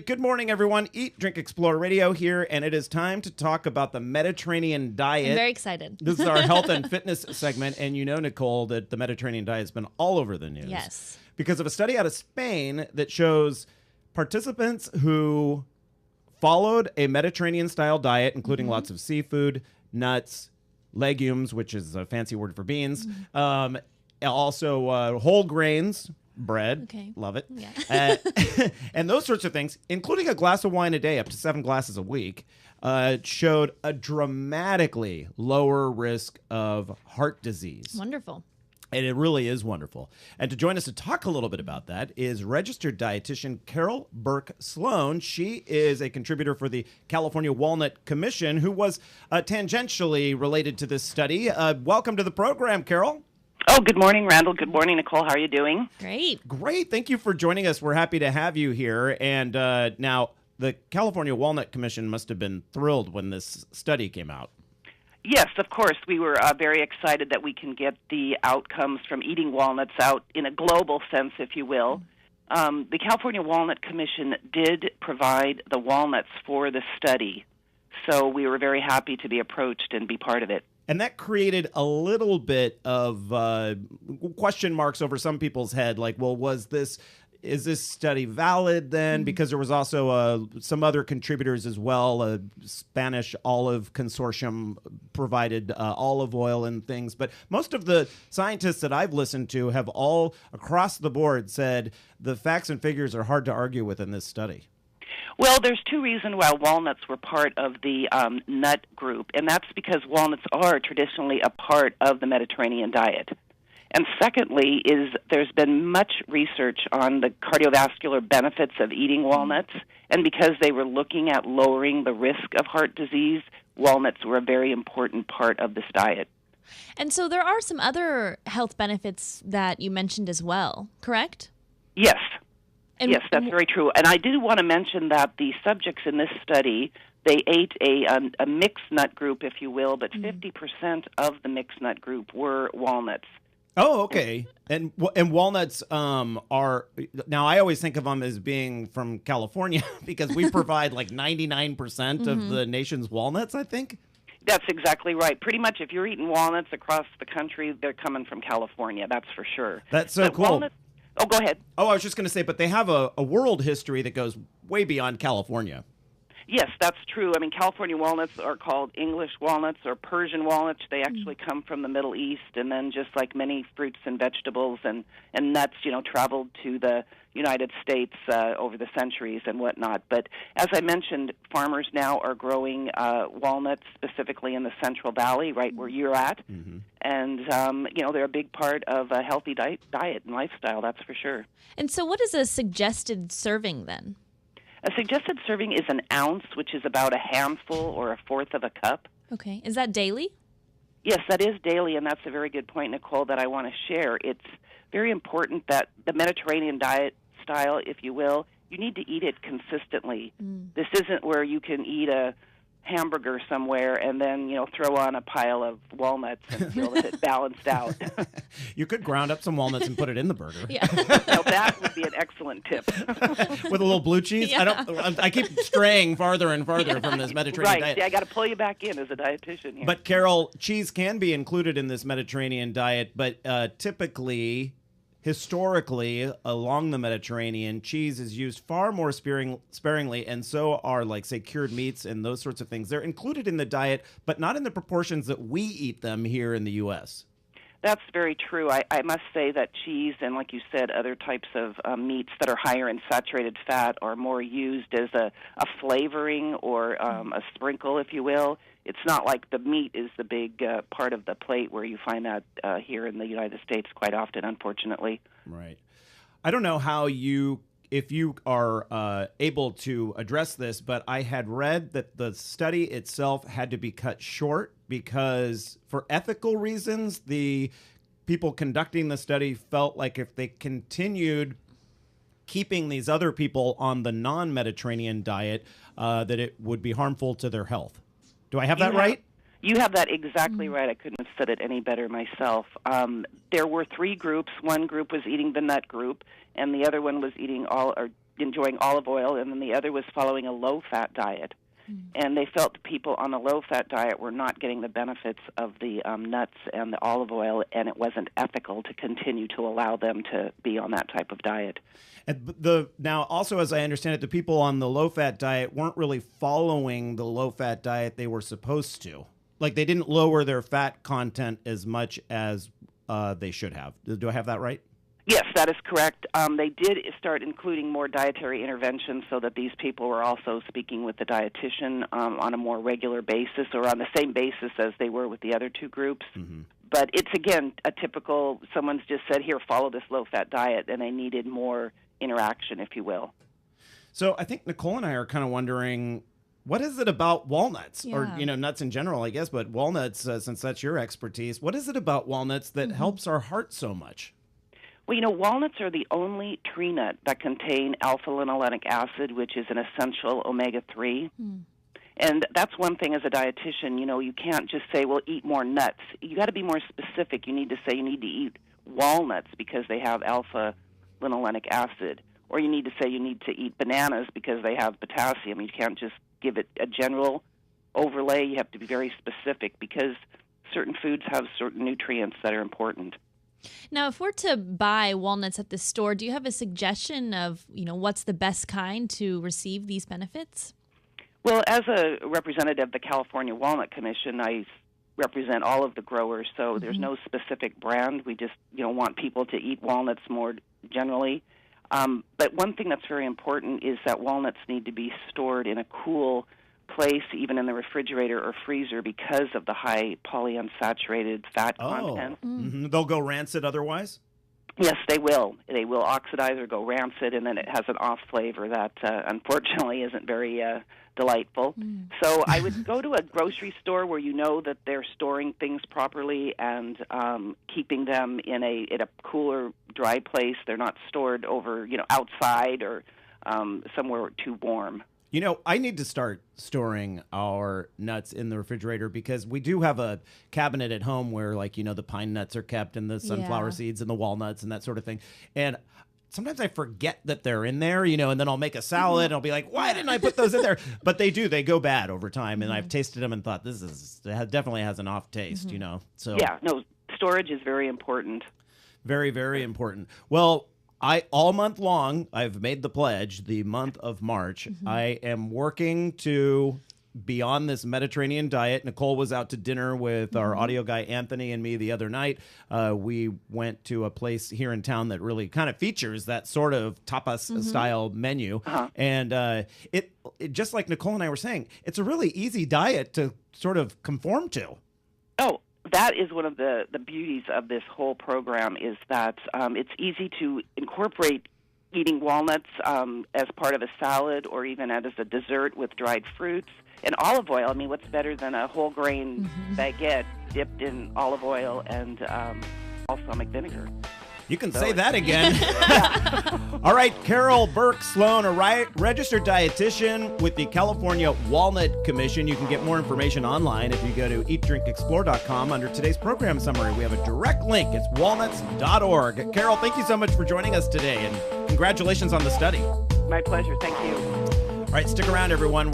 Good morning, everyone. Eat, Drink, Explore Radio here, and it is time to talk about the Mediterranean diet. I'm very excited. This is our health and fitness segment, and you know, Nicole, that the Mediterranean diet has been all over the news. Yes. Because of a study out of Spain that shows participants who followed a Mediterranean-style diet, including lots of seafood, nuts, legumes, which is a fancy word for beans, also whole grains, bread, love it, and those sorts of things, including a glass of wine a day, up to 7 glasses a week, showed a dramatically lower risk of heart disease. Wonderful. And it really is wonderful. And to join us to talk a little bit about that is registered dietitian Carol Burke Sloan. She is a contributor for the California Walnut Commission, who was tangentially related to this study. Welcome to the program, Carol. Oh, good morning, Randall. Good morning, Nicole. How are you doing? Great. Great. Thank you for joining us. We're happy to have you here. And now, the California Walnut Commission must have been thrilled when this study came out. Yes, of course. We were very excited that we can get the outcomes from eating walnuts out in a global sense, if you will. The California Walnut Commission did provide the walnuts for the study, so we were very happy to be approached and be part of it. And that created a little bit of question marks over some people's head, like, well, is this study valid then? Because there was also some other contributors as well. A Spanish olive consortium provided olive oil and things. But most of the scientists that I've listened to have all across the board said the facts and figures are hard to argue with in this study. Well, there's two reasons why walnuts were part of the nut group, and that's because walnuts are traditionally a part of the Mediterranean diet. And secondly is there's been much research on the cardiovascular benefits of eating walnuts, and because they were looking at lowering the risk of heart disease, walnuts were a very important part of this diet. And so there are some other health benefits that you mentioned as well, correct? Yes. Yes, that's very true. And I do want to mention that the subjects in this study, they ate a mixed nut group, if you will, but 50% of the mixed nut group were walnuts. Oh, okay. And walnuts are, now I always think of them as being from California because we provide like 99% of the nation's walnuts, I think. That's exactly right. Pretty much if you're eating walnuts across the country, they're coming from California, that's for sure. That's so cool. Oh, go ahead. Oh, I was just going to say, but they have a world history that goes way beyond California. Yes, that's true. I mean, California walnuts are called English walnuts or Persian walnuts. They actually come from the Middle East, and then just like many fruits and vegetables and nuts, traveled to the United States over the centuries and whatnot. But as I mentioned, farmers now are growing walnuts specifically in the Central Valley, right where you're at. And, they're a big part of a healthy diet and lifestyle, that's for sure. And so what is a suggested serving then? A suggested serving is an ounce, which is about a handful or a fourth of a cup. Okay. Is that daily? Yes, that is daily, and that's a very good point, Nicole, that I want to share. It's very important that the Mediterranean diet style, if you will, you need to eat it consistently. This isn't where you can eat a hamburger somewhere and then, throw on a pile of walnuts and feel that it balanced out. You could ground up some walnuts and put it in the burger. Yeah. Now, that would be an excellent tip. With a little blue cheese? Yeah. I keep straying farther and farther from this Mediterranean diet. Right. Yeah, I got to pull you back in as a dietitian here. But, Carol, cheese can be included in this Mediterranean diet, but typically, historically, along the Mediterranean, cheese is used far more sparingly, and so are, like, say, cured meats and those sorts of things. They're included in the diet, but not in the proportions that we eat them here in the U.S. That's very true. I must say that cheese and, like you said, other types of meats that are higher in saturated fat are more used as a flavoring or a sprinkle, if you will. It's not like the meat is the big part of the plate where you find that here in the United States quite often, unfortunately. Right. I don't know if you are able to address this, but I had read that the study itself had to be cut short because for ethical reasons, the people conducting the study felt like if they continued keeping these other people on the non-Mediterranean diet, that it would be harmful to their health. Do I have that right? You have that exactly right. I couldn't have said it any better myself. There were 3 groups. One group was eating the nut group, and the other one was eating enjoying olive oil, and then the other was following a low-fat diet. And they felt the people on the low-fat diet were not getting the benefits of the nuts and the olive oil, and it wasn't ethical to continue to allow them to be on that type of diet. And now, also, as I understand it, the people on the low-fat diet weren't really following the low-fat diet they were supposed to. Like, they didn't lower their fat content as much as they should have. Do I have that right? Yes, that is correct. They did start including more dietary interventions so that these people were also speaking with the dietitian on a more regular basis, or on the same basis as they were with the other two groups. Mm-hmm. But it's, again, a typical, someone's just said, here, follow this low-fat diet, and they needed more interaction, if you will. So I think Nicole and I are kind of wondering, what is it about walnuts, or nuts in general, I guess, but walnuts, since that's your expertise, what is it about walnuts that helps our heart so much? Well, walnuts are the only tree nut that contain alpha-linolenic acid, which is an essential omega-3. And that's one thing as a dietitian, you can't just say, well, eat more nuts. You got to be more specific. You need to say you need to eat walnuts because they have alpha-linolenic acid. Or you need to say you need to eat bananas because they have potassium. You can't just give it a general overlay. You have to be very specific because certain foods have certain nutrients that are important. Now, if we're to buy walnuts at the store, do you have a suggestion of, what's the best kind to receive these benefits? Well, as a representative of the California Walnut Commission, I represent all of the growers, so there's no specific brand. We just, want people to eat walnuts more generally. But one thing that's very important is that walnuts need to be stored in a cool place, even in the refrigerator or freezer, because of the high polyunsaturated fat content. Mm-hmm. They'll go rancid otherwise? Yes, they will. They will oxidize or go rancid, and then it has an off flavor that unfortunately isn't very delightful. So I would go to a grocery store where you know that they're storing things properly and keeping them in a cooler, dry place. They're not stored over, outside or somewhere too warm. I need to start storing our nuts in the refrigerator because we do have a cabinet at home where, the pine nuts are kept and the sunflower seeds and the walnuts and that sort of thing. And sometimes I forget that they're in there, and then I'll make a salad and I'll be like, why didn't I put those in there? But they go bad over time. And I've tasted them and thought, it definitely has an off taste, So yeah, no, storage is very important. Very, very important. Well, all month long, I've made the pledge, the month of March, I am working to be on this Mediterranean diet. Nicole was out to dinner with our audio guy, Anthony, and me the other night. We went to a place here in town that really kind of features that sort of tapas-style menu. And it just like Nicole and I were saying, it's a really easy diet to sort of conform to. Oh, that is one of the beauties of this whole program is that it's easy to incorporate eating walnuts as part of a salad or even as a dessert with dried fruits. And olive oil, I mean, what's better than a whole grain baguette dipped in olive oil and balsamic vinegar? You can say that again. All right, Carol Burke Sloan, a registered dietitian with the California Walnut Commission. You can get more information online if you go to eatdrinkexplore.com. Under today's program summary, we have a direct link. It's walnuts.org. Carol, thank you so much for joining us today, and congratulations on the study. My pleasure. Thank you. All right, stick around, everyone.